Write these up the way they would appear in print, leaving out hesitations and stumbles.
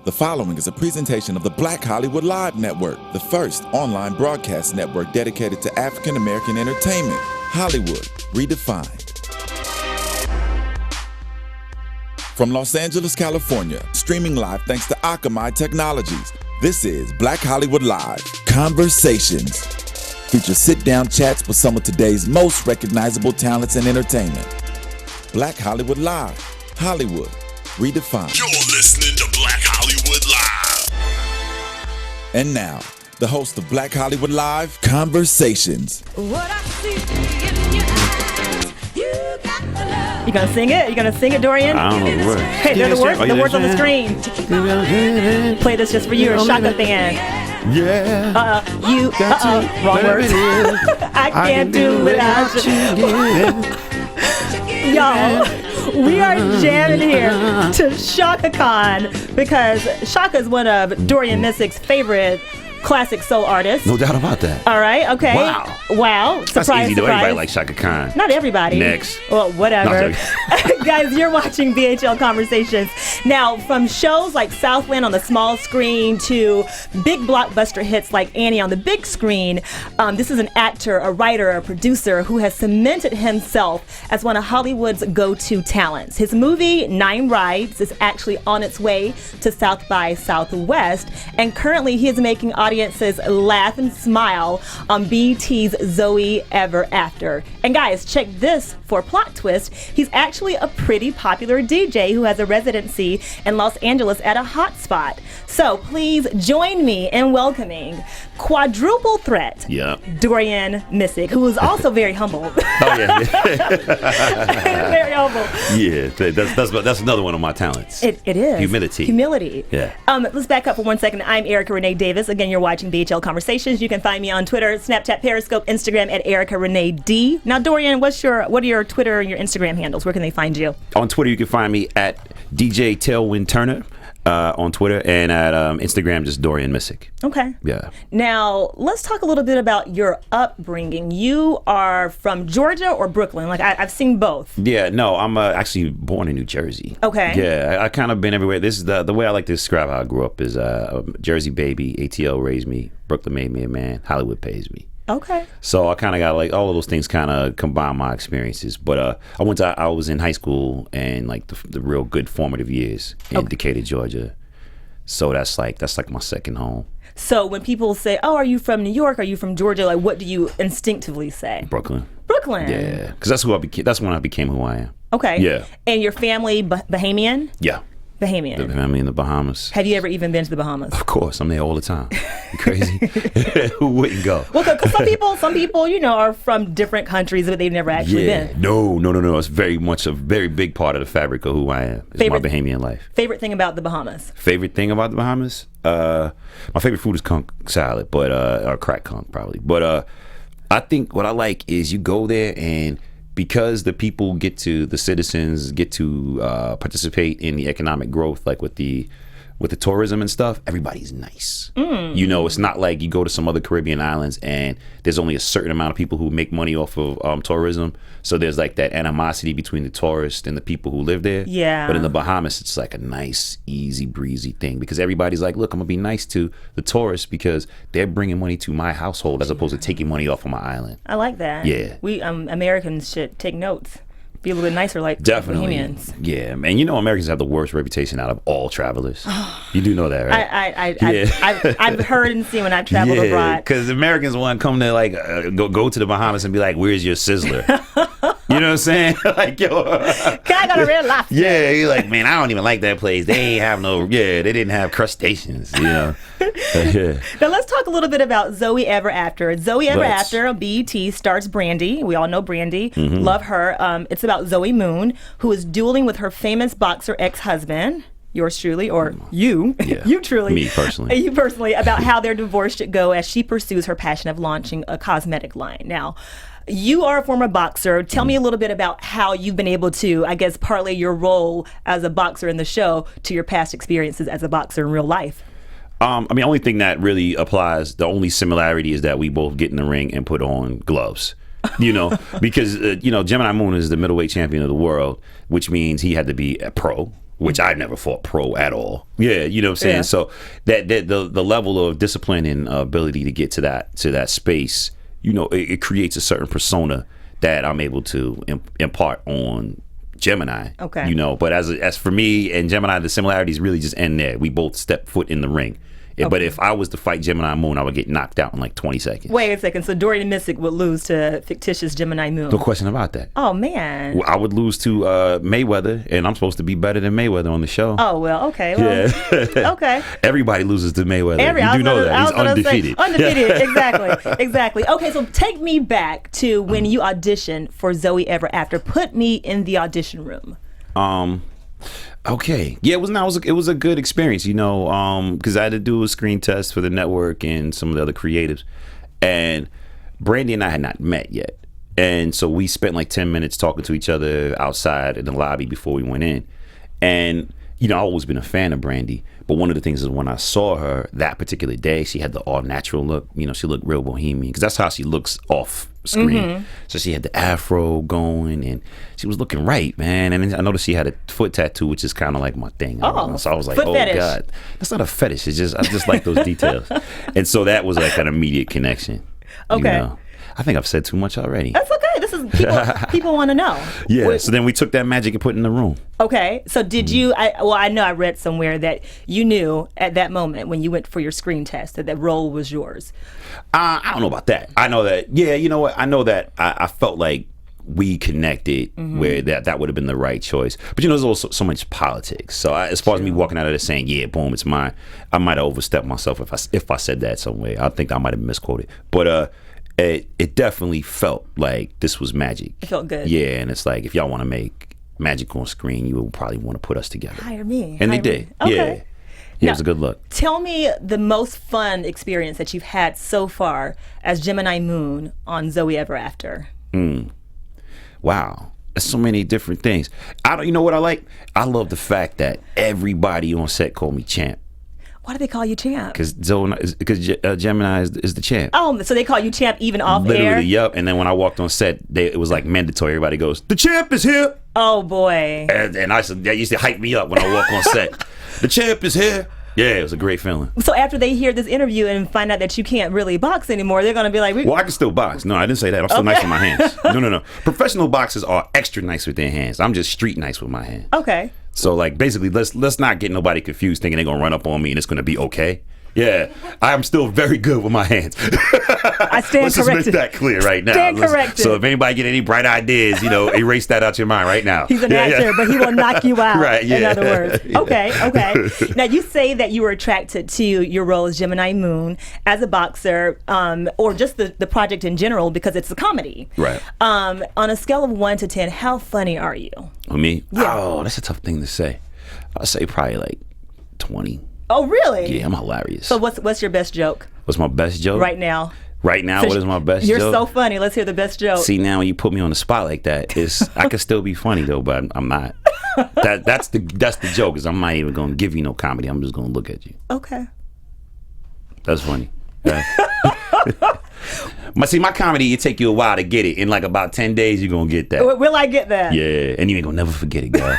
The following is a presentation of the Black Hollywood Live Network, the first online broadcast network dedicated to African American entertainment. Hollywood Redefined. From Los Angeles, California, streaming live thanks to Akamai Technologies, this is Black Hollywood Live Conversations. Feature sit-down chats with some of today's most recognizable talents in entertainment. Black Hollywood Live, Hollywood Redefined. You're listening to Black Hollywood Live. And now, the host of Black Hollywood Live Conversations. What I see in your eyes, you got the love. You gonna sing it? You gonna sing it, Dorian? I don't know the words. Hey, they're the words. The words on the screen. Play this just for you, a Shaka fan. Yeah. Wrong words. I can't do without you. Y'all, we are jamming here to Shaka Khan because Shaka is one of Dorian Missick's favorite classic soul artists. No doubt about that. All right, okay. Wow. Surprise, That's easy though. surprise. Everybody likes Shaka Khan. Not everybody. Next. Well, whatever. Guys, you're watching BHL Conversations. Now, from shows like Southland on the small screen to big blockbuster hits like Annie on the big screen, this is an actor, a writer, a producer who has cemented himself as one of Hollywood's go-to talents. His movie, 9 Rides, is actually on its way to South by Southwest, and currently he is making audiences laugh and smile on BET's Zoey Ever After. And guys, check this for a plot twist. He's actually a pretty popular DJ who has a residency in Los Angeles at a hotspot. So please join me in welcoming quadruple threat Dorian Missick, who is also very humble. Oh yeah. Very humble. Yeah, that's another one of my talents. It is. Humility. Yeah. Let's back up for 1 second. I'm Erica Renee Davis. Again, you're watching BHL Conversations. You can find me on Twitter, Snapchat, Periscope, Instagram at Erica Renee D. Now, Dorian, what are your Twitter and your Instagram handles? Where can they find you? On Twitter, you can find me at DJ Tailwind Turner. On Twitter, and at Instagram, just Dorian Missick. Okay. Yeah. Now, let's talk a little bit about your upbringing. You are from Georgia or Brooklyn? Like, I've seen both. Yeah, no, I'm actually born in New Jersey. Okay. Yeah, I kind of been everywhere. This is the way I like to describe how I grew up is a Jersey baby, ATL raised me, Brooklyn made me a man, Hollywood pays me. Okay. So I kind of got like all of those things kind of combine my experiences. But I was in high school and like the real good formative years in Decatur, Georgia. So that's like my second home. So when people say, "Oh, are you from New York? Are you from Georgia?" Like, what do you instinctively say? Brooklyn. Yeah, because that's who I became. That's when I became who I am. Okay. Yeah. And your family Bahamian? Yeah. Bahamian. The family in the Bahamas. Have you ever even been to the Bahamas? Of course, I'm there all the time. You crazy? Who wouldn't go? Well, because some people, are from different countries, but they've never actually been. No. It's very much a very big part of the fabric of who I am. It's my Bahamian life. Favorite thing about the Bahamas? Favorite thing about the Bahamas? My favorite food is conch salad, or crack conch probably. But I think what I like is you go there and because the citizens get to participate in the economic growth, like with the tourism and stuff, everybody's nice. It's not like you go to some other Caribbean islands and there's only a certain amount of people who make money off of tourism. So there's like that animosity between the tourists and the people who live there. Yeah. But in the Bahamas, it's like a nice, easy breezy thing because everybody's like, look, I'm gonna be nice to the tourists because they're bringing money to my household as opposed to taking money off of my island. I like that. Yeah. We Americans should take notes. Be a little bit nicer like Definitely. Bahamians. Yeah, man. Americans have the worst reputation out of all travelers. You do know that, right? I've heard and seen when I've traveled abroad. Because Americans want to come to like go to the Bahamas and be like, "Where's your sizzler?" You know what I'm saying? Like, yo, I got a real lobster. Yeah, you're like, man, I don't even like that place. They ain't have they didn't have crustaceans. Now let's talk a little bit about Zoey Ever After. Zoey Ever After on BET stars Brandy. We all know Brandy. Mm-hmm. Love her. It's about Zoey Moon, who is dueling with her famous boxer ex-husband, yours truly, or you, you truly. Me personally. You personally, about how their divorce should go as she pursues her passion of launching a cosmetic line. Now, you are a former boxer. Tell me a little bit about how you've been able to, I guess, parlay your role as a boxer in the show to your past experiences as a boxer in real life. Only thing that really applies, the only similarity is that we both get in the ring and put on gloves. Because Gemini Moon is the middleweight champion of the world, which means he had to be a pro, which I never fought pro at all. Yeah, you know what I'm saying? Yeah. So that the level of discipline and ability to get to that space, it creates a certain persona that I'm able to impart on Gemini. Okay. But as for me and Gemini, the similarities really just end there. We both step foot in the ring. But if I was to fight Gemini Moon, I would get knocked out in like 20 seconds. Wait a second. So Dorian Missick would lose to fictitious Gemini Moon. No question about that. Oh, man. Well, I would lose to Mayweather, and I'm supposed to be better than Mayweather on the show. Oh, well, okay. Well, Yeah. okay. Everybody loses to Mayweather. I You do was know gonna- that. I He's was gonna say, undefeated. undefeated. Exactly. Okay, so take me back to when you auditioned for Zoey Ever After. Put me in the audition room. Okay. Yeah, it was a good experience, because I had to do a screen test for the network and some of the other creatives. And Brandy and I had not met yet. And so we spent like 10 minutes talking to each other outside in the lobby before we went in. And, I've always been a fan of Brandy. But one of the things is when I saw her that particular day, she had the all natural look. She looked real bohemian because that's how she looks off screen. So she had the afro going and she was looking right, man. And then I noticed she had a foot tattoo, which is kind of like my thing. Oh, so I was like, foot oh fetish. God, that's not a fetish. It's just I just like those details. And so that was like an immediate connection. Okay. I think I've said too much already. That's okay. This is people want to know. Yeah. Wait, So then we took that magic and put it in the room. okay. So did you? I know I read somewhere that you knew at that moment when you went for your screen test that role was yours. I don't know about that. I know that. Yeah, you know what? I know that. I felt like we connected where that would have been the right choice. But there's also so much politics. So as far as me walking out of there saying, yeah, boom, it's mine, I might have overstepped myself if I said that some way. I think I might have misquoted. But it definitely felt like this was magic. It felt good. Yeah, and it's like if y'all want to make magic on screen, you would probably want to put us together. Hire me. And they Hire did. me. Okay. Yeah. Yeah, it was a good look. Tell me the most fun experience that you've had so far as Gemini Moon on Zoey Ever After. Wow. There's so many different things. You know what I like? I love the fact that everybody on set called me champ. Why do they call you champ? Because Gemini is the champ. Oh, so they call you champ even off Literally, air? yep. And then when I walked on set, it was like mandatory. Everybody goes, the champ is here. Oh, boy. And that used to hype me up when I walk on set. The champ is here. Yeah, it was a great feeling. So after they hear this interview and find out that you can't really box anymore, they're going to be like, Well, I can still box. No, I didn't say that. I'm still nice with my hands. No. Professional boxers are extra nice with their hands. I'm just street nice with my hands. okay. So like basically let's not get nobody confused thinking they're gonna run up on me and it's gonna be okay. Yeah, I'm still very good with my hands. I stand Let's just corrected. make that clear right now. Stand corrected. So if anybody get any bright ideas, erase that out your mind right now. He's an actor, but he will knock you out. Right, In yeah. other words. Okay. Now, you say that you were attracted to your role as Gemini Moon as a boxer, or just the project in general because it's a comedy. Right. On a scale of 1 to 10, how funny are you? Me? Yeah. Oh, that's a tough thing to say. I'll say probably like 20. Oh, really? Yeah, I'm hilarious. So what's your best joke What's my best joke? right now? Right now, what is my best You're joke? so funny. Let's hear the best joke. See, now when you put me on the spot like that, I could still be funny though, but I'm not. That's the joke. Is I'm not even gonna give you no comedy. I'm just gonna look at you. Okay. That's funny. Right? But see, my comedy, it take you a while to get it. In like about 10 days, you're gonna get that. Will I get that? Yeah, and you ain't gonna never forget it, girl.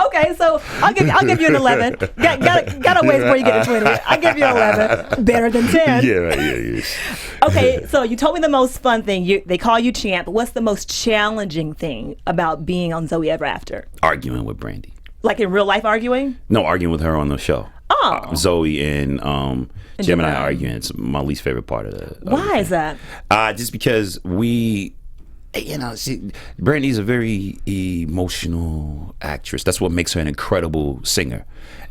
Okay, so I'll give you an 11. Got a ways before you get to 20. I'll give you an 11. Better than 10. Yeah, right, yeah. Okay, so you told me the most fun thing. They call you champ. What's the most challenging thing about being on Zoey Ever After? Arguing with Brandy. Like in real life arguing? No, arguing with her on the show. Oh. Zoey and Gemini Gemini. arguing. It's my least favorite part of the. Why is that? Just because Brandy's a very emotional actress. That's what makes her an incredible singer.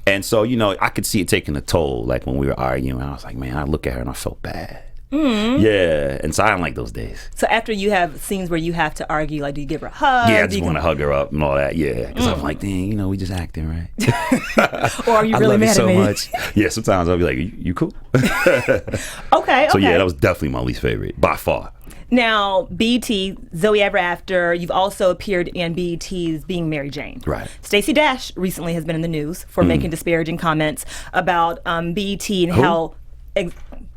And so, I could see it taking a toll. Like when we were arguing, I was like, man, I look at her and I felt bad. Mm-hmm. Yeah, and so I don't like those days. So after you have scenes where you have to argue, like do you give her a hug? Yeah, I Do just you want to hug her up and all that. Yeah, because I'm like, dang, we just acting, right? Or are you I really love mad you so at me? much. Yeah, sometimes I'll be like, you cool? Okay. So yeah, that was definitely my least favorite by far. Now, BET, Zoey Ever After, you've also appeared in BET's Being Mary Jane. Right. Stacey Dash recently has been in the news for making disparaging comments about BET and how...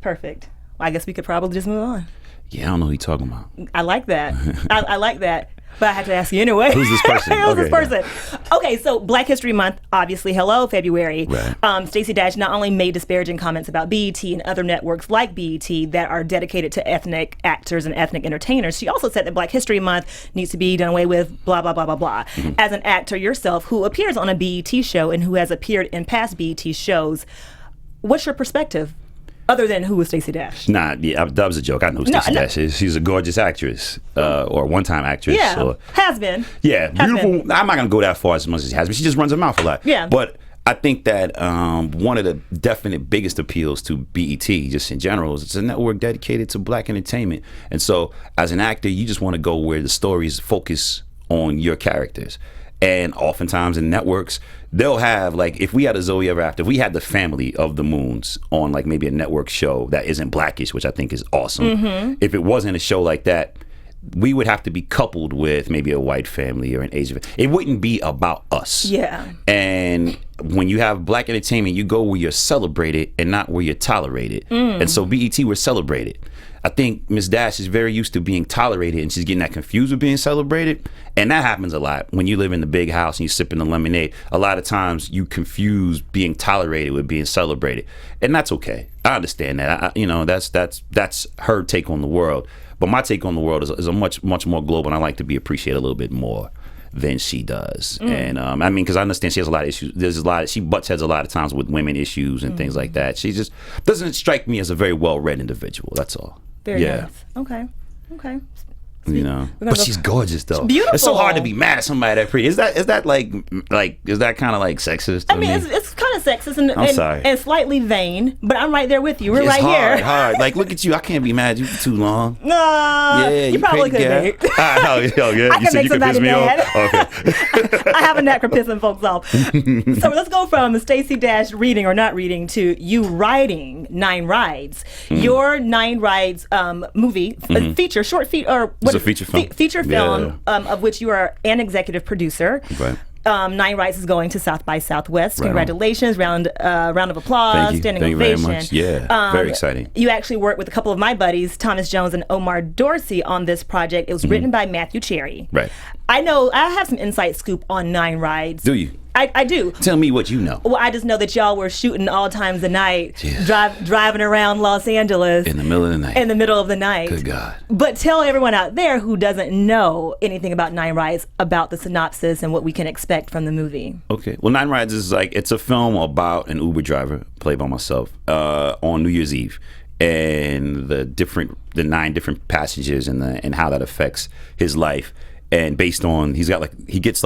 Perfect. I guess we could probably just move on. Yeah, I don't know who you're talking about. I like that. I like that. But I have to ask you anyway. Who's this person? Who's this Okay, person? Okay, so Black History Month, obviously, hello, February. Right. Stacey Dash not only made disparaging comments about BET and other networks like BET that are dedicated to ethnic actors and ethnic entertainers, she also said that Black History Month needs to be done away with, blah, blah, blah, blah, blah. As an actor yourself who appears on a BET show and who has appeared in past BET shows, what's your perspective? Other than who was Stacey Dash? Nah, yeah, that was a joke. I know who Stacey Dash is. She's a gorgeous actress, or one-time actress. Yeah, or, has been. Yeah, Has beautiful. been. I'm not gonna go that far as much as she has, but she just runs her mouth a lot. Yeah. But I think that one of the definite biggest appeals to BET, just in general, is it's a network dedicated to Black entertainment. And so, as an actor, you just want to go where the stories focus on your characters. And oftentimes in networks, they'll have, like, if we had a Zoey Ever After, if we had the family of the Moons on, like, maybe a network show that isn't Blackish, which I think is awesome. If it wasn't a show like that, we would have to be coupled with maybe a white family or an Asian family. It wouldn't be about us. Yeah. And when you have Black entertainment, you go where you're celebrated and not where you're tolerated. And so BET, we're celebrated. I think Miss Dash is very used to being tolerated, and she's getting that confused with being celebrated. And that happens a lot. When you live in the big house and you're sipping the lemonade, a lot of times you confuse being tolerated with being celebrated. And that's okay. I understand that. That's her take on the world. But my take on the world is a much more global, and I like to be appreciated a little bit more than she does. And I mean, because I understand she has a lot of issues. She butts heads a lot of times with women issues and things like that. She just doesn't strike me as a very well-read individual. That's all. Very nice. Okay. You know, gonna but go- she's gorgeous though. beautiful. It's so hard to be mad at somebody that pretty. Is that is that kind of like sexist? I mean, it's kind of sexist and, sorry. and slightly vain, but I'm right there with you. We're It's right hard, here. hard. Like, look at you. I can't be mad at you for too long. No, you probably could yeah. be. Oh, yeah. I can make somebody mad. Okay. I have a knack for pissing folks off. So let's go from Stacey Dash reading or not reading to you writing 9 Rides. Your 9 Rides movie, a feature, short feature, or It's a feature film. Feature film of which you are an executive producer. Right. 9 Rides is going to South by Southwest. Right on. Congratulations! Round of applause, Thank you. standing Thank you very ovation. much. Yeah, very exciting. You actually worked with a couple of my buddies, Thomas Jones and Omar Dorsey, on this project. It was written by Matthew Cherry. Right. I know I have some inside scoop on 9 Rides. Do you? I do. Tell me what you know. Well, I just know that y'all were shooting all times of night, Jeez. driving around Los Angeles In the middle of the night. in the middle of the night. Good God. But tell everyone out there who doesn't know anything about 9 Rides about the synopsis and what we can expect from the movie. Okay. Well, 9 Rides is it's a film about an Uber driver played by myself on New Year's Eve, and the 9 different passengers and how that affects his life. And based on he gets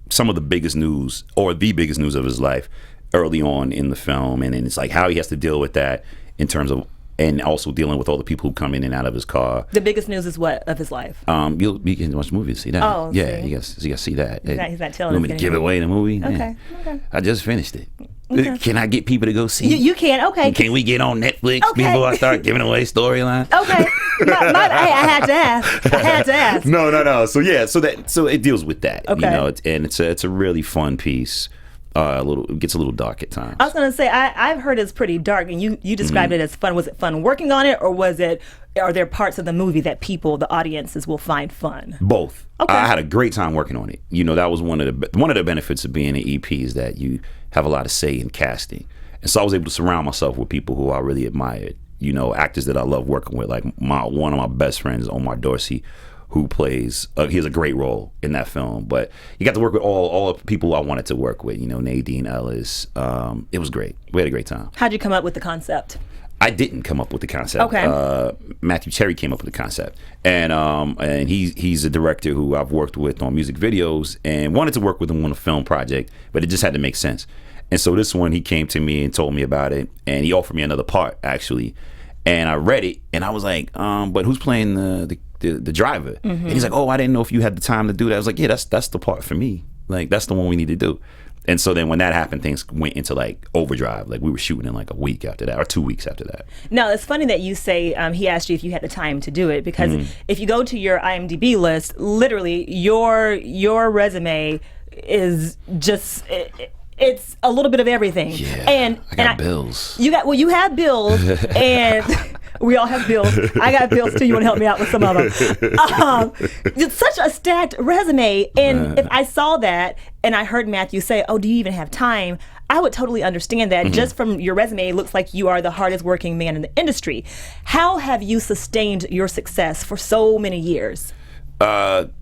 some of the biggest news or the biggest news of his life early on in the film, and then it's like how he has to deal with that in terms of, and also dealing with all the people who come in and out of his car. The biggest news is what of his life? You can watch the movie to see that. Oh, yeah, see. you gotta see that. He's not telling You want me us to give anything. away the movie? Okay. I just finished it. Okay. Can I get people to go see it? You can, okay. Can we get on Netflix Okay. before I start giving away storyline? Okay. Hey, I had to ask. No. So yeah, so it deals with that. Okay. You know, it's a really fun piece. It gets a little dark at times. I was gonna say I've heard it's pretty dark, and you described it as fun. Was it fun working on it, or are there parts of the movie that the audiences will find fun? Both. Okay. I had a great time working on it. You know, that was one of the benefits of being an EP is that you have a lot of say in casting, and so I was able to surround myself with people who I really admired. You know, actors that I love working with, like one of my best friends, Omar Dorsey, who plays he has a great role in that film. But you got to work with all the people I wanted to work with. You know, Nadine Ellis. It was great. We had a great time. How'd you come up with the concept? I didn't come up with the concept. Okay. Matthew Cherry came up with the concept, and he's a director who I've worked with on music videos and wanted to work with him on a film project, but it just had to make sense. And so this one, he came to me and told me about it, and he offered me another part actually, and I read it, and I was like, but who's playing the driver? And he's like, oh, I didn't know if you had the time to do that. I was like, yeah, that's the part for me. Like, that's the one we need to do. And so then when that happened, things went into like overdrive. Like we were shooting in like a week after that or 2 weeks after that. No, it's funny that you say he asked you if you had the time to do it, because if you go to your IMDb list, literally your resume is just it's a little bit of everything. Yeah, and I got bills. You have bills, and We all have bills. I got bills too. You want to help me out with some of them? It's such a stacked resume. And if I saw that and I heard Matthew say, "Oh, do you even have time?" I would totally understand that. Just from your resume, it looks like you are the hardest working man in the industry. How have you sustained your success for so many years? God.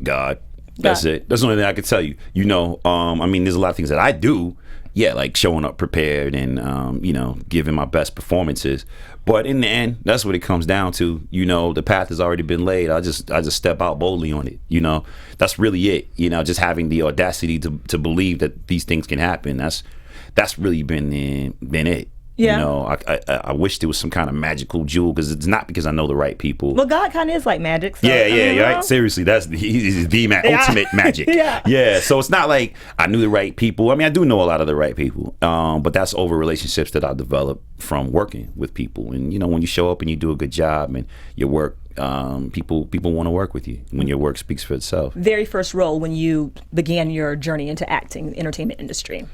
That's it. That's the only thing I can tell you. You know, I mean, there's a lot of things that I do. Yeah, like showing up prepared and, you know, giving my best performances. But in the end, that's what it comes down to. You know, the path has already been laid. I just step out boldly on it. You know, that's really it. You know, just having the audacity to believe that these things can happen. That's really been it. Yeah. You know, I wish there was some kind of magical jewel, because it's not because I know the right people. Well, God kind of is like magic. So, Right. Seriously, he's the ultimate magic. Yeah. So it's not like I knew the right people. I mean, I do know a lot of the right people, but that's over relationships that I developed from working with people. And you know, when you show up and you do a good job and your work, people want to work with you when your work speaks for itself. Very first role when you began your journey into acting, the entertainment industry.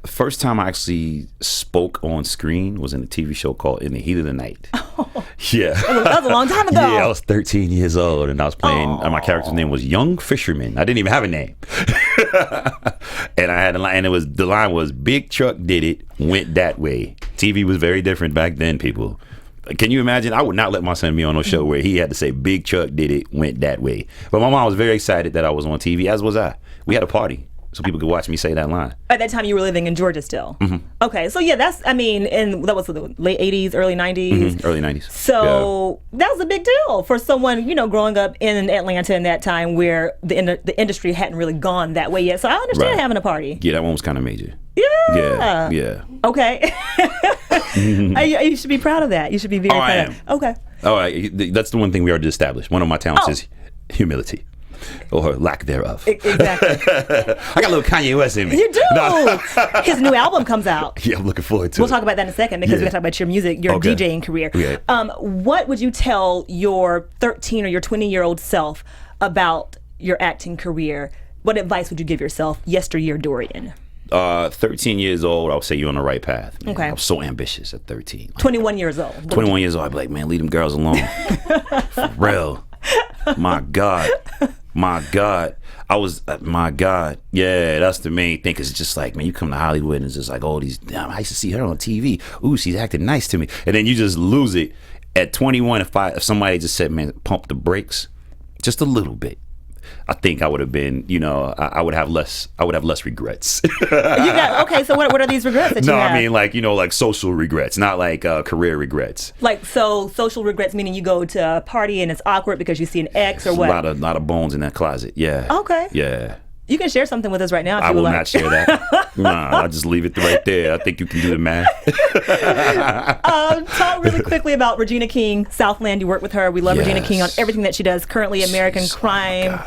First time I actually spoke on screen was in a TV show called In the Heat of the Night. Yeah. That was a long time ago. Yeah, I was 13 years old and I was playing, my character's name was Young Fisherman. I didn't even have a name. And I had a line, and the line was, "Big truck did it, went that way." TV was very different back then, people. Can you imagine? I would not let my son be on a show where he had to say, "Big truck did it, went that way." But my mom was very excited that I was on TV, as was I. We had a party so people could watch me say that line. At that time, you were living in Georgia still. Okay, so yeah, that was the late 80s, early 90s. Early 90s. So that was a big deal for someone, you know, growing up in Atlanta in that time where the industry hadn't really gone that way yet. So I understand having a party. Yeah, that one was kind of major. Yeah. Okay. You should be proud of that. You should be very proud of that. Okay. All right. That's the one thing we already established. One of my talents is humility. Or lack thereof. Exactly. I got a little Kanye West in me. You do. No. His new album comes out. Yeah, I'm looking forward to it. We'll talk about that in a second, because we're going to talk about your music, your DJing career. Okay. What would you tell your 13 or your 20-year-old self about your acting career? What advice would you give yourself, yesteryear Dorian? 13 years old, I would say you're on the right path. Man. Okay. I was so ambitious at 13. 21 years old. 21 years old, I'd be like, man, leave them girls alone. For real. My God. My God. Yeah, that's the main thing. Because it's just like, man, you come to Hollywood and it's just like, oh, damn, I used to see her on TV. Ooh, she's acting nice to me. And then you just lose it. At 21, if somebody just said, man, pump the brakes just a little bit, I think I would have been, you know, I would have less regrets. Okay, so what are these regrets that you have? No, I mean, like, you know, like social regrets, not like career regrets. Like, so social regrets meaning you go to a party and it's awkward because you see an ex or what? A lot of bones in that closet, yeah. Okay. Yeah. You can share something with us right now if I you will would like. not share that. Nah, I'll just leave it right there. I think you can do the math. Talk really quickly about Regina King, Southland. You work with her. We love Regina King on everything that she does. Currently, American Crime.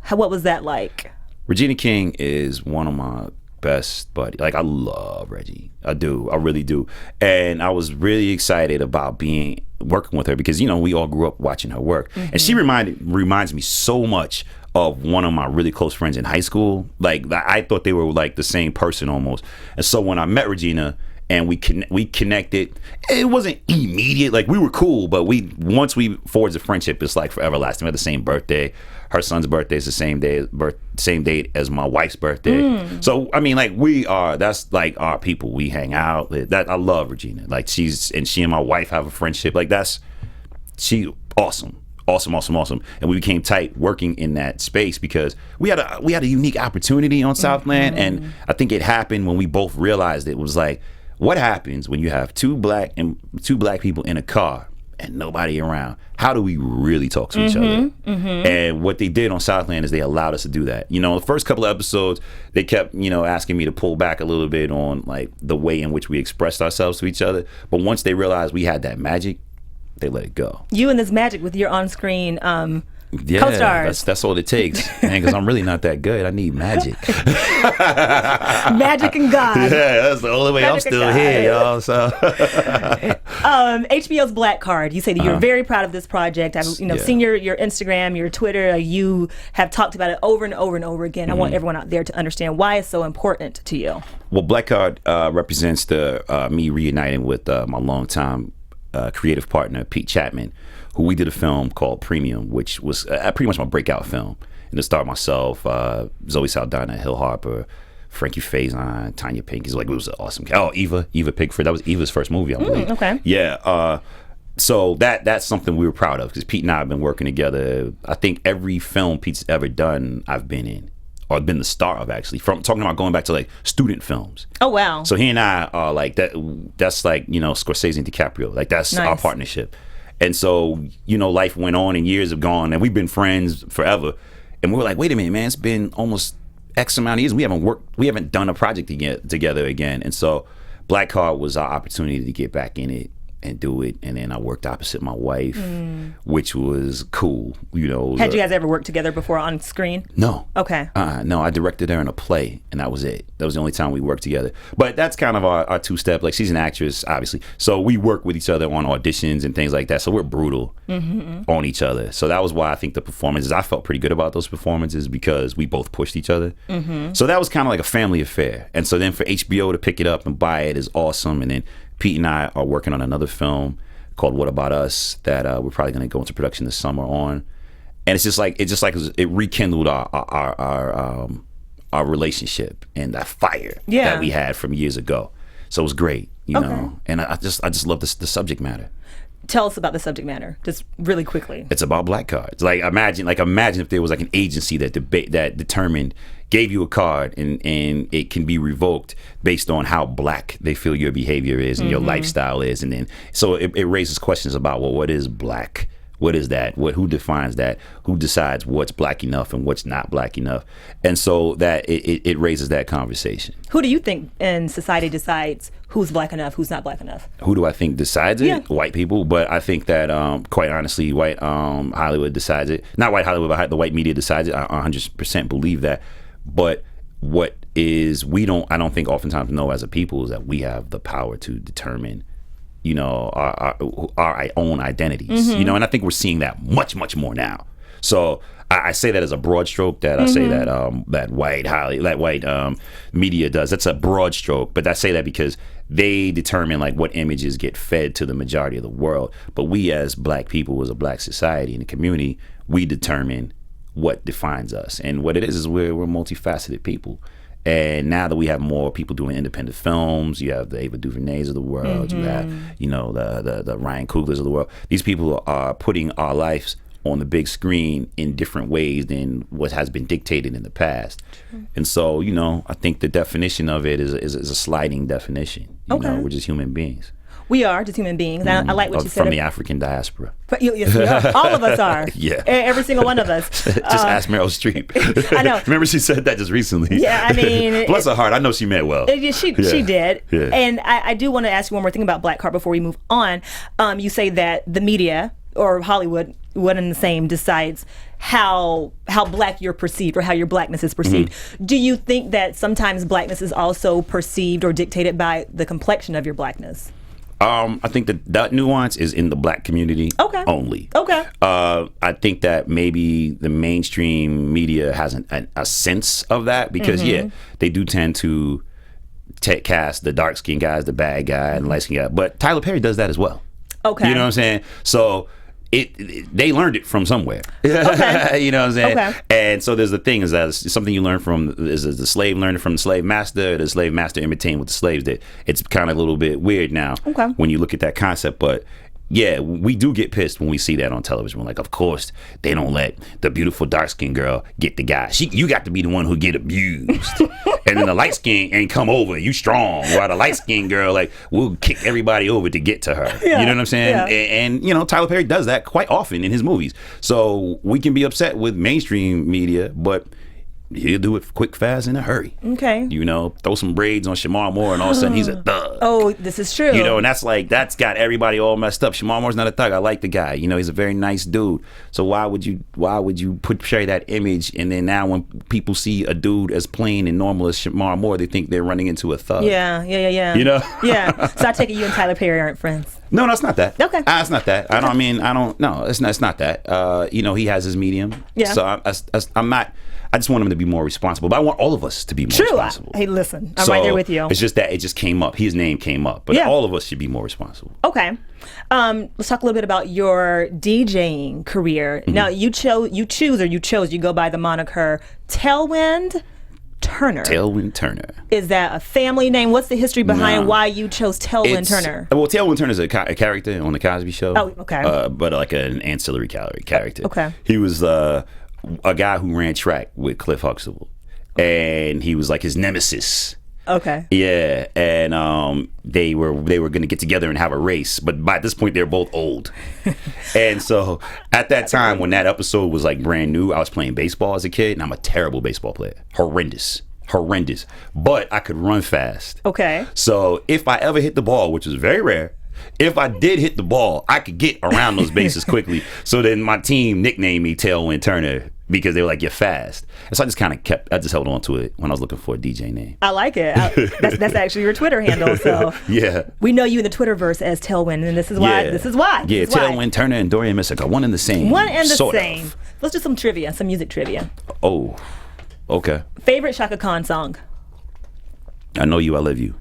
What was that like? Regina King is one of my best buddies. Like, I love Reggie. I do. I really do. And I was really excited about working with her because, you know, we all grew up watching her work. And she reminds me so much of one of my really close friends in high school. Like, I thought they were like the same person almost. And so when I met Regina and we connected, it wasn't immediate. Like, we were cool, but once we forged a friendship, it's like forever lasting. We had the same birthday. Her son's birthday is the same date as my wife's birthday. So I mean, like, that's like our people. We hang out. I love Regina. Like, she and my wife have a friendship. Like, she awesome. And we became tight working in that space because we had a unique opportunity on Southland, and I think it happened when we both realized it was like, what happens when you have two black people in a car and nobody around? How do we really talk to each other? And what they did on Southland is they allowed us to do that. You know, the first couple of episodes, they kept, you know, asking me to pull back a little bit on like the way in which we expressed ourselves to each other. But once they realized we had that magic, they let it go. You and this magic with your on-screen co-stars. That's all it takes, man, because I'm really not that good. I need magic. Magic and God. Yeah, that's the only way magic I'm still here, y'all. So, HBO's Black Card. You say that you're very proud of this project. I've seen your Instagram, your Twitter. You have talked about it over and over and over again. I want everyone out there to understand why it's so important to you. Well, Black Card represents me reuniting with my longtime creative partner, Pete Chapman, who we did a film called Premium, which was pretty much my breakout film. And it starred myself, Zoey Saldana, Hill Harper, Frankie Faison, Tanya Pink. It was an awesome cast. Oh, Eva Pigford. That was Eva's first movie, I believe. Okay. Yeah. So that's something we were proud of because Pete and I have been working together. I think every film Pete's ever done, I've been in. Or been the star of, actually. From talking about going back to like student films. Oh wow. So he and I are like that. That's like, you know, Scorsese and DiCaprio. Like that's our partnership. And so, you know, life went on and years have gone and we've been friends forever. And we were like, wait a minute, man, it's been almost X amount of years. We haven't done a project together again. And so Black Card was our opportunity to get back in it and do it. And then I worked opposite my wife, which was cool. You know, had you guys ever worked together before on screen? No. Okay. No, I directed her in a play, and that was it. That was the only time we worked together. But that's kind of our two-step. Like, she's an actress, obviously. So we work with each other on auditions and things like that. So we're brutal on each other. So that was why I think the performances, I felt pretty good about those performances because we both pushed each other. So that was kind of like a family affair. And so then for HBO to pick it up and buy it is awesome. And then Pete and I are working on another film called What About Us that we're probably going to go into production this summer on, and it rekindled our relationship and that fire that we had from years ago. So it was great, you know. And I just love the subject matter. Tell us about the subject matter, just really quickly. It's about black cards. Like imagine if there was like an agency that determined, gave you a card and it can be revoked based on how black they feel your behavior is and your lifestyle is, and then so it raises questions about, well, what is black? What is that? Who defines that? Who decides what's black enough and what's not black enough? And so that it raises that conversation. Who do you think in society decides who's black enough, who's not black enough? Who do I think decides it? Yeah. White people. But I think that, quite honestly, white Hollywood decides it. Not white Hollywood, but the white media decides it. I 100% believe that. But I don't think oftentimes know as a people is that we have the power to determine, you know, our own identities, you know, and I think we're seeing that much, much more now. So I say that as a broad stroke, that I say that white media does. That's a broad stroke, but I say that because they determine like what images get fed to the majority of the world. But we as black people, as a black society and a community, we determine what defines us. And what it is we're multifaceted people. And now that we have more people doing independent films, you have the Ava DuVernays of the world, you have, you know, the Ryan Cooglers of the world. These people are putting our lives on the big screen in different ways than what has been dictated in the past. And so, you know, I think the definition of it is a sliding definition. You know, we're just human beings. We are just human beings. I like what you said. From the African diaspora. Yes, we are. All of us are. Yeah. Every single one of us. Just ask Meryl Streep. I know. Remember she said that just recently. Yeah, I mean. Bless her heart. I know she meant well. She did. Yeah. And I do want to ask you one more thing about Black Card before we move on. You say that the media or Hollywood, one and the same, decides how black you're perceived or how your blackness is perceived. Do you think that sometimes blackness is also perceived or dictated by the complexion of your blackness? I think that nuance is in the black community only. Okay. I think that maybe the mainstream media has a sense of that because, they do tend to cast the dark-skinned guy as the bad guy and the light-skinned guy. But Tyler Perry does that as well. Okay. You know what I'm saying? So they learned it from somewhere. Okay. You know what I'm saying? Okay. And so there's the thing is that it's something you learn from is the slave learning from the slave master, the slave master imitating with the slaves. That it's kind of a little bit weird now when you look at that concept. But yeah, we do get pissed when we see that on television. We're like, of course they don't let the beautiful dark skinned girl get the guy. You got to be the one who get abused. And then the light skin ain't come over. You strong. While the light skinned girl, like, we'll kick everybody over to get to her. Yeah. You know what I'm saying? Yeah. And you know, Tyler Perry does that quite often in his movies. So we can be upset with mainstream media, but he'll do it quick, fast, in a hurry. Okay. You know, throw some braids on Shamar Moore and all of a sudden he's a thug. Oh, this is true. You know, and that's got everybody all messed up. Shamar Moore's not a thug. I like the guy. You know, he's a very nice dude. So why would you portray that image, and then now when people see a dude as plain and normal as Shamar Moore, they think they're running into a thug. Yeah. You know? Yeah. So I take it you and Tyler Perry aren't friends. No, that's not that. Okay. It's not that. Okay. No, it's not that. You know, he has his medium. Yeah. So I'm not. I just want him to be more responsible. But I want all of us to be more True. responsible. Hey, listen, I'm right there with you. It's just that it just came up. His name came up. But all of us should be more responsible. Okay. Let's talk a little bit about your DJing career. Now, you chose, you go by the moniker Tailwind Turner. Tailwind Turner. Is that a family name? What's the history behind why you chose Tailwind Turner? Well, Tailwind Turner is a character on the Cosby Show. Oh, okay. But like an ancillary character. Okay. He was a guy who ran track with Cliff Huxtable, and he was like his nemesis. Okay. Yeah, and they were going to get together and have a race, but by this point they're both old. And so at that time when that episode was like brand new, I was playing baseball as a kid, and I'm a terrible baseball player, horrendous, but I could run fast. Okay. So if I ever hit the ball, which was very rare, if I did hit the ball, I could get around those bases quickly. So then my team nicknamed me Tailwind Turner because they were like, you're fast. And so I just held on to it when I was looking for a DJ name. I like it. That's actually your Twitter handle. So yeah, we know you in the Twitterverse as Tailwind, and this is why. Yeah. This is why. Yeah, Tailwind Turner and Dorian Missick are one and the same. One and the sort same. of. Let's do some trivia, some music trivia. Oh, okay. Favorite Shaka Khan song? I Know You, I Love You.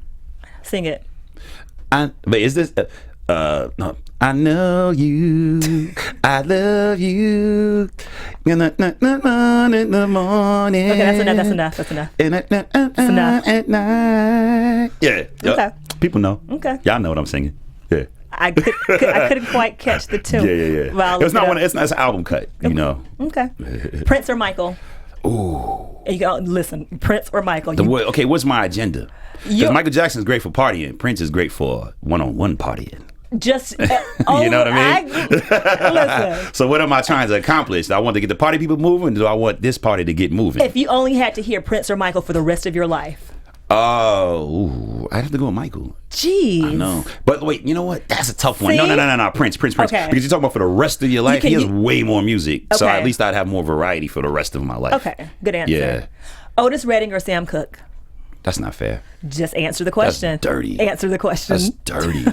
Sing it. But is this? No. I know you, I love you. In the morning. Okay, that's enough. That's enough. Enough. At night. Yeah. Okay. People know. Okay. Y'all know what I'm singing. Yeah. I couldn't quite catch the tune. Yeah. Well, It's not one. It's an album cut. You know. Okay. Prince or Michael? Ooh. You go listen. Prince or Michael? Okay. What's my agenda? Because Michael Jackson's great for partying. Prince is great for one-on-one partying. Just you know what I mean? Listen. So what am I trying to accomplish? Do I want to get the party people moving? Or do I want this party to get moving? If you only had to hear Prince or Michael for the rest of your life. Oh, I'd have to go with Michael. Jeez. I know. But wait, you know what? That's a tough one. See? No. Prince. Okay. Because you're talking about for the rest of your life, he has way more music. So Okay. at least I'd have more variety for the rest of my life. Okay, good answer. Yeah. Otis Redding or Sam Cooke? That's not fair. Just answer the question. That's dirty. Answer the question. That's dirty.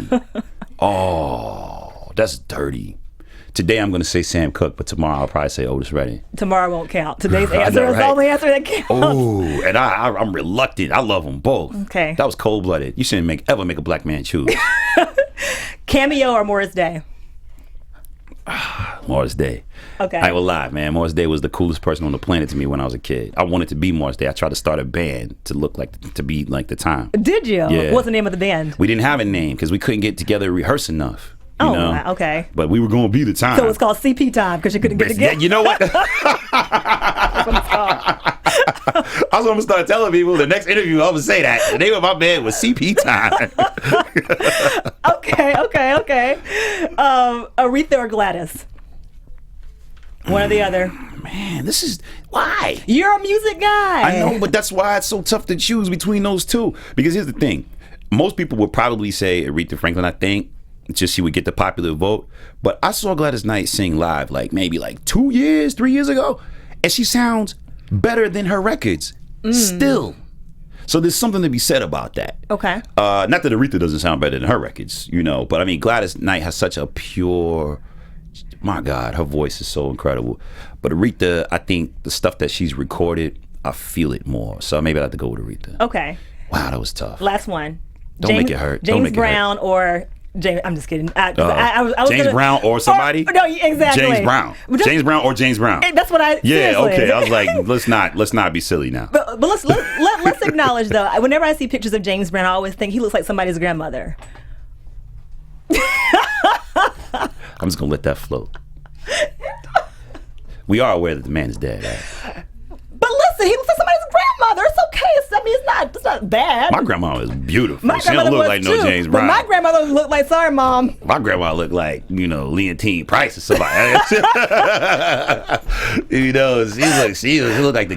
Oh, that's dirty. Today I'm going to say Sam Cooke, but tomorrow I'll probably say Otis Redding. Tomorrow won't count. Today's I answer know, is the right? only answer that counts. Oh, and I'm reluctant. I love them both. Okay. That was cold-blooded. You shouldn't ever make a black man choose. Cameo or Morris Day? Morris Day. Okay. I will lie, man. Morris Day was the coolest person on the planet to me when I was a kid. I wanted to be Morris Day. I tried to start a band to be like the time. Did you? Yeah. What's the name of the band? We didn't have a name because we couldn't get together to rehearse enough. You know? Okay. But we were going to be the time. So it's called CP Time because you couldn't get together. You know what? That's what it's called. I was going to start telling people the next interview I'm going to say that. The name of my band was CP Time. Okay. Aretha or Gladys? One or the other. Man, this is... Why? You're a music guy. I know, but that's why it's so tough to choose between those two. Because here's the thing. Most people would probably say Aretha Franklin, I think. Just she would get the popular vote. But I saw Gladys Knight sing live maybe 3 years ago. And she sounds better than her records. Still. So there's something to be said about that. Okay. Not that Aretha doesn't sound better than her records, but I mean, Gladys Knight has such a pure... My God, her voice is so incredible. But Aretha, I think the stuff that she's recorded, I feel it more. So maybe I'd have to go with Aretha. Okay. Wow, that was tough. Last one. Don't make it hurt. Don't James make it Brown hurt. or James. I'm just kidding. I was James Brown or somebody? No, exactly. James Brown. James Brown or James Brown. That's what I. Yeah. Seriously. Okay. I was like, let's not be silly now. But let's acknowledge though. Whenever I see pictures of James Brown, I always think he looks like somebody's grandmother. I'm just gonna let that float. We are aware that the man is dead. Right? But listen, he looks like somebody's grandmother. It's okay. It's not bad. My grandma is beautiful. My She don't grandmother look was like no too, James but Brown. my grandmother looked like, sorry, Mom. My grandma looked like, Leontine Price or somebody. She looked like the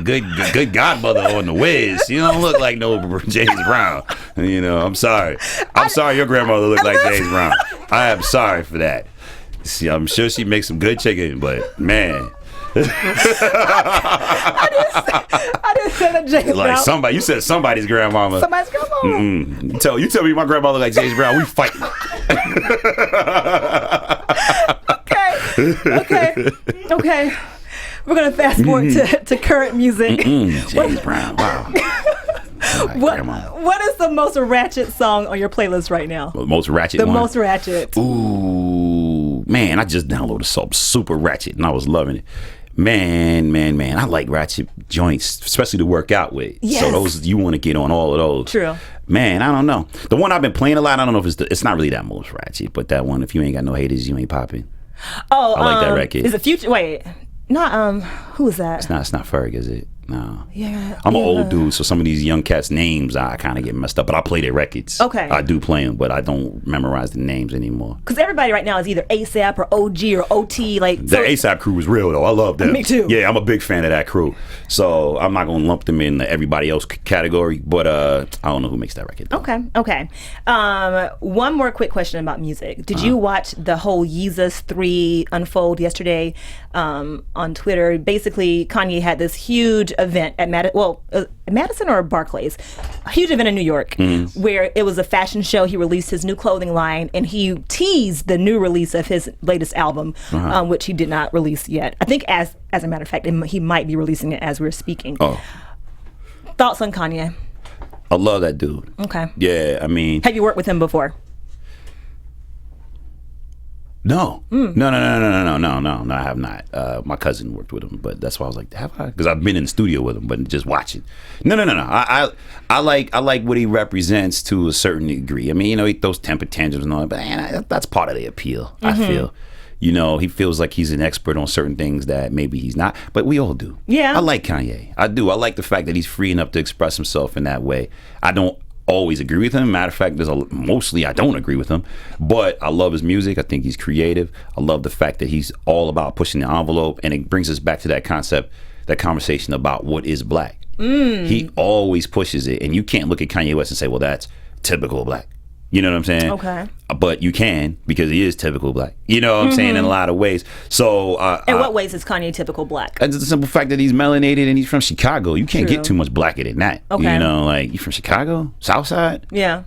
good godmother on the Wiz. She don't look like no James Brown. I'm sorry. I'm sorry your grandmother looked like James Brown. I am sorry for that. See, I'm sure she makes some good chicken, but man. I didn't say that James Like Brown. you said somebody's grandmama. Somebody's grandmama. You tell me my grandma look like James Brown, we fight. Okay. We're gonna fast forward to current music. James Brown. Wow. What is the most ratchet song on your playlist right now? The most ratchet The one? most ratchet. Ooh, man, I just downloaded some super ratchet and I was loving it. Man, I like ratchet joints, especially to work out with. Yes. So those, you want to get on all of those. True. Man, I don't know. The one I've been playing a lot, I don't know if it's not really that most ratchet, but that one, if you ain't got no haters, you ain't popping. Oh, I like that record. Is it Future? Wait, not who is that? It's not Ferg, is it? No. Yeah. I'm an old dude, so some of these young cats' names I kind of get messed up. But I play their records. Okay. I do play them, but I don't memorize the names anymore. Because everybody right now is either ASAP or OG or OT. Like The ASAP crew is real though. I love them. Me too. Yeah, I'm a big fan of that crew. So I'm not gonna lump them in the everybody else category, but I don't know who makes that record. Though. Okay. One more quick question about music. Did you watch the whole Yeezus 3 unfold yesterday on Twitter? Basically, Kanye had this huge event at Madison or Barclays, a huge event in New York, where it was a fashion show. He released his new clothing line, and he teased the new release of his latest album, which he did not release yet. I think, as a matter of fact, he might be releasing it as we're speaking. Oh. Thoughts on Kanye? I love that dude. Okay. Yeah, I mean. Have you worked with him before? No. No, I have not. My cousin worked with him, but that's why I was like, have I? Because I've been in the studio with him, but just watching. No. I like what he represents to a certain degree. I mean, you know, he throws temper tantrums and all that, but man, that's part of the appeal, I feel. You know, he feels like he's an expert on certain things that maybe he's not, but we all do. Yeah. I like Kanye. I do. I like the fact that he's free enough to express himself in that way. I don't always agree with him. Matter of fact, mostly I don't agree with him, but I love his music. I think he's creative. I love the fact that he's all about pushing the envelope, and it brings us back to that concept, that conversation about what is black. He always pushes it, and you can't look at Kanye West and say, well, that's typical black. You know what I'm saying? Okay. But you can, because he is typical black. You know what I'm saying? In a lot of ways. So In what ways is Kanye typical black? it's the simple fact that he's melanated and he's from Chicago. You can't True. get too much blacker than that. Okay. You know, like, you from Chicago? Southside? Yeah.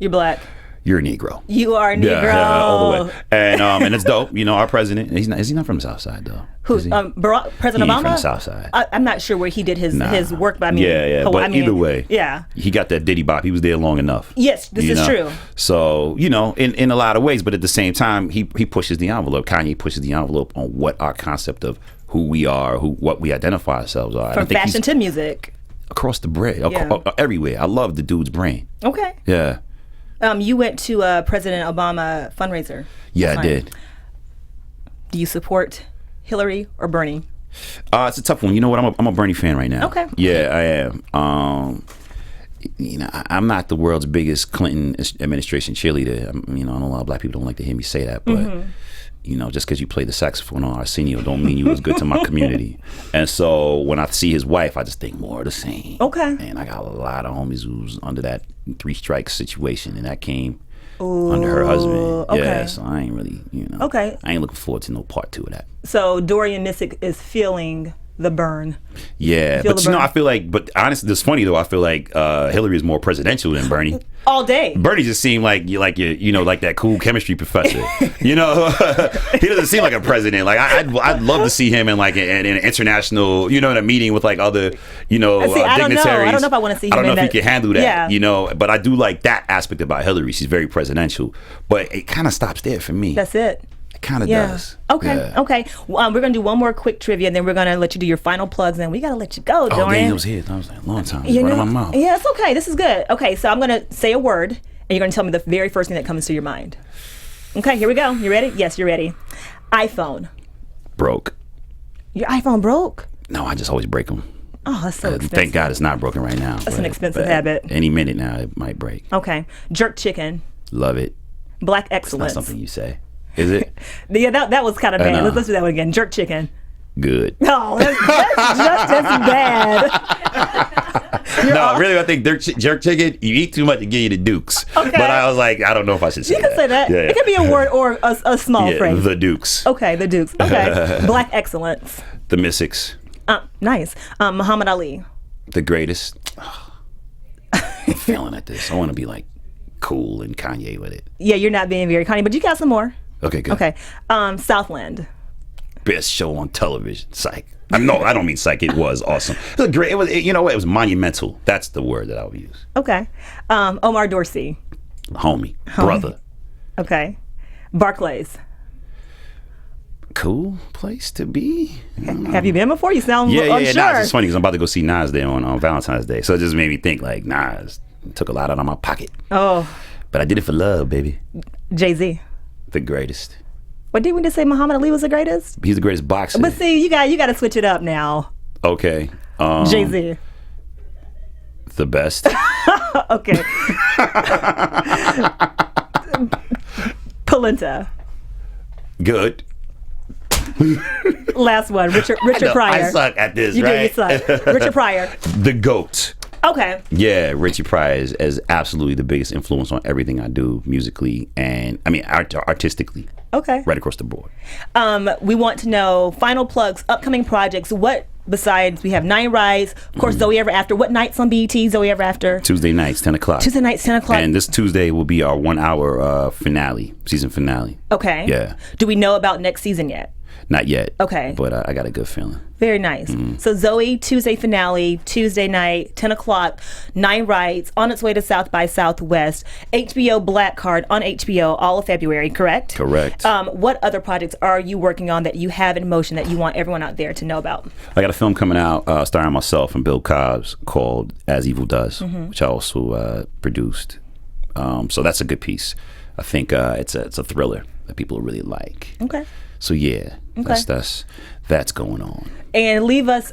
You're black. You're a Negro. You are a Negro. Yeah, all the way. And it's dope. You know, our president, is he not from the South Side though? Who's Is he? President He ain't Obama? from the South Side. I'm not sure where he did his work, but I mean, Yeah. But either way, yeah. he got that Diddy bop. He was there long enough. Yes, this you is know? true. So, you know, in a lot of ways, but at the same time, he pushes the envelope. Kanye pushes the envelope on what our concept of who we are, what we identify ourselves are. From fashion to music. Across the bread, Yeah. everywhere. I love the dude's brain. Okay. Yeah. You went to a President Obama fundraiser. Yeah, I Fine. did. Do you support Hillary or Bernie? It's a tough one. You know what? I'm a Bernie fan right now. Okay. Yeah, I am. You know, I'm not the world's biggest Clinton administration cheerleader. You know, I know a lot of black people don't like to hear me say that, but you know, just because you play the saxophone on Arsenio don't mean you was good to my community. And so when I see his wife, I just think more of the same. Okay. And I got a lot of homies who's under that 3 strikes situation, and that came under her husband. okay. Yeah, so I ain't really, you know. Okay. I ain't looking forward to no part 2 of that. So Dorian Missick is feeling the burn. Yeah, Feel but the you know, burn? I feel like, but honestly, it's funny though. I feel like Hillary is more presidential than Bernie. All day. Bernie just seemed like you know, like that cool chemistry professor. You know, he doesn't seem like a president. Like I'd love to see him in like an international, you know, in a meeting with like other, you know, See, I don't know. dignitaries. I don't know if I want to see him I don't know in if that. he can handle that. Yeah. You know, but I do like that aspect about Hillary. She's very presidential, but it kind of stops there for me. That's it. It kind of Yeah. does. Okay. Yeah. Okay. We're gonna do one more quick trivia, and then we're gonna let you do your final plugs. And we gotta let you go, Oh, Dorian. Daniel's here. I was like, long time. You Right know, in my mouth. yeah, it's okay. This is good. Okay, so I'm gonna say a word, and you're gonna tell me the very first thing that comes to your mind. Okay, here we go. You ready? Yes, you're ready. iPhone. Broke. Your iPhone broke? No, I just always break them. Oh, that's so expensive. Thank God it's not broken right now. That's an expensive habit. Any minute now, it might break. Okay. Jerk chicken. Love it. Black It's not excellence. something you say. Is it? Yeah, that was kind of I bad. know. Let's do that one again. Jerk chicken. Good. No, that's just as bad. No, really, I think jerk chicken, you eat too much to give you the dukes. Okay. But I was like, I don't know if I should say You can say that. Yeah, It could be a word or a small yeah, phrase. the dukes. Okay, the Dukes. Okay. Black excellence. The Missicks. Nice. Muhammad Ali. The greatest. I'm failing at this. I want to be like cool and Kanye with it. Yeah, you're not being very Kanye, but you got some more. Okay, good. Okay. Southland. best show on television. Psych. No, I don't mean psych. It was awesome. It was great. You know what? It was monumental. That's the word that I would use. Okay. Omar Dorsey. Homie. Brother. Okay. Barclays. Cool place to be. Have you been before? You sound unsure. Nas. It's funny because I'm about to go see Nas there on Valentine's Day. So it just made me think like Nas took a lot out of my pocket. Oh. But I did it for love, baby. Jay-Z. The greatest. What did we just say? Muhammad Ali was the greatest? He's the greatest boxer. But see, you got to switch it up now. Okay. Jay-Z. The best. Okay. Polenta. Good. Last one. Richard Pryor. I suck at this, you right? do, you suck. Richard Pryor. The GOAT. Okay. Yeah, Richie Pryor is absolutely the biggest influence on everything I do musically and artistically. Okay. Right across the board. We want to know final plugs, upcoming projects. What besides we have 9 Rides, of course, Zoey Ever After. What nights on BET? Zoey Ever After. Tuesday nights, 10 o'clock. Tuesday nights, 10 o'clock. And this Tuesday will be our 1 hour season finale. Okay. Yeah. Do we know about next season yet? Not yet. Okay. But I got a good feeling. Very nice. So Zoey, Tuesday finale, Tuesday night, 10 o'clock, 9 Rides, on its way to South by Southwest, HBO Black Card on HBO all of February, correct? Correct. What other projects are you working on that you have in motion that you want everyone out there to know about? I got a film coming out starring myself and Bill Cobbs called As Evil Does, which I also produced. So that's a good piece. I think it's a thriller that people really like. Okay. So yeah, that's going on. And leave us,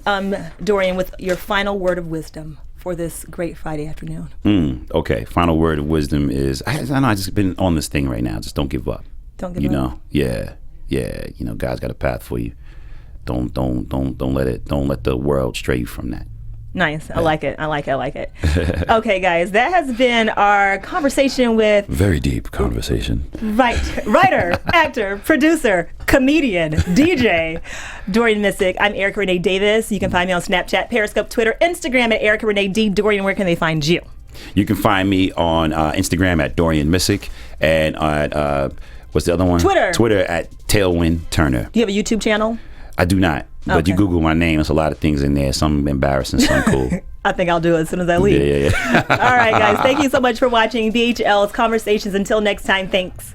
Dorian, with your final word of wisdom for this great Friday afternoon. Okay, final word of wisdom is I know I just been on this thing right now. Just don't give up. Don't give up. You know, yeah. You know, God's got a path for you. Don't let the world stray you from that. Nice. I like it. Okay, guys, that has been our conversation with Very deep conversation. Writer, actor, producer, comedian, DJ, Dorian Missick. I'm Erica Renee Davis. You can find me on Snapchat, Periscope, Twitter, Instagram at Erica Renee D. Dorian, where can they find you? You can find me on Instagram at Dorian Missick and on what's the other one? Twitter at Tailwind Turner. Do you have a YouTube channel? I do not. But Okay. you Google my name, there's a lot of things in there. Some embarrassing, some cool. I think I'll do it as soon as I leave. Yeah. All right, guys. Thank you so much for watching BHL's Conversations. Until next time, thanks.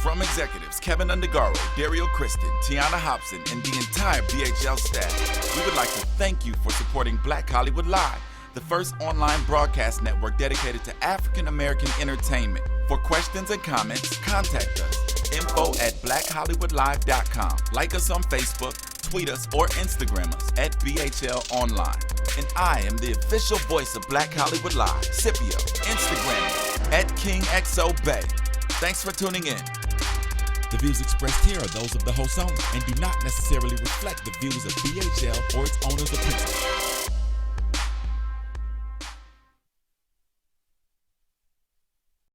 From executives Kevin Undergaro, Dario Kristen, Tiana Hobson, and the entire BHL staff, we would like to thank you for supporting Black Hollywood Live, the first online broadcast network dedicated to African American entertainment. For questions and comments, contact us. info@blackhollywoodlive.com. Like us on Facebook, tweet us, or Instagram us at BHL Online. And I am the official voice of Black Hollywood Live, Scipio, Instagram at KingXOBay. Thanks for tuning in. The views expressed here are those of the host only and do not necessarily reflect the views of BHL or its owners or principals.